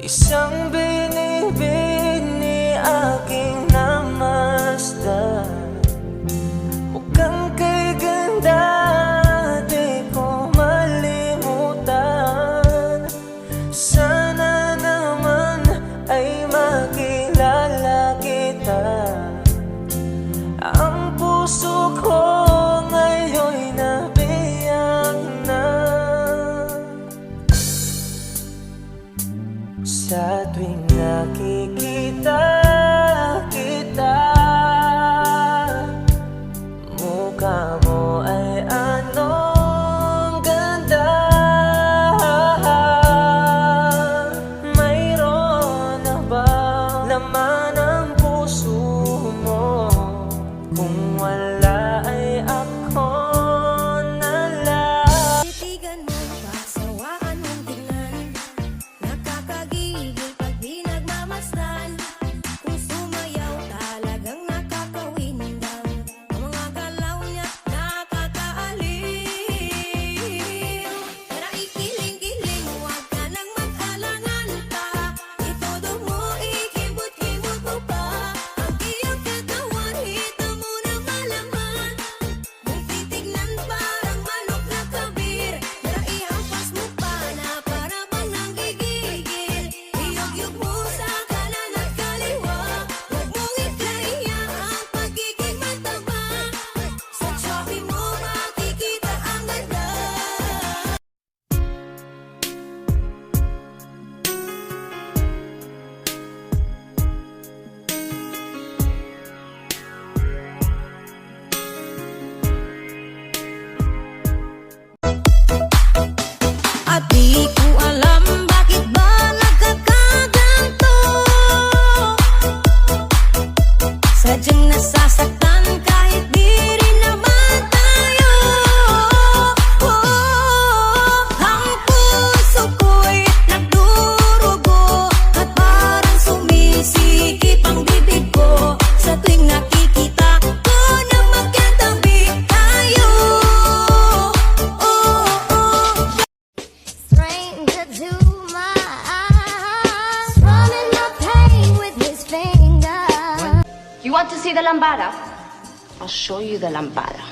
Isang binibini aking namasdan, mukhang kay ganda di ko malimutan. Sana naman ay makilala kita. Ang puso ko ngayon'y nabiyak na. Sa tuwing nakikita kita, mukha mo ay anong ganda. Mayroon na ba laman ang puso mo? Kung wala ay ako na lang. Titigan mo, pagsawaan mong tingnan, nakakagigil pag di nagmamasdan. Kung sumayaw talagang nakakawindang, ang mga galaw niya nakakaaliw. Tara ikiling-kiling, huwag ka nang mag-alangan pa. Itodo mo, ikibot-kibot mo pa ang iyong katawan, hita mo na malaman. Kung titignan parang manok na kabir, tara ihampas mo pa na para bang nanggigigil. Iyog-yog mo sa kanan at kaliwa, huwag mong ikaya ang pagiging mataba. Sa choppy mo makikita ang ganda. At di ko alam bakit ba nagkakaganto. Sadyang nasasaktan kahit di rin naman tayo. Ang puso ko'y nagdurugo at parang sumisikip ang bibig ko sa tuwing nakikita ko na magkatabi tayo. Stranger to my eyes, running the pain with his finger. You want to see the lambada? I'll show you the lambada.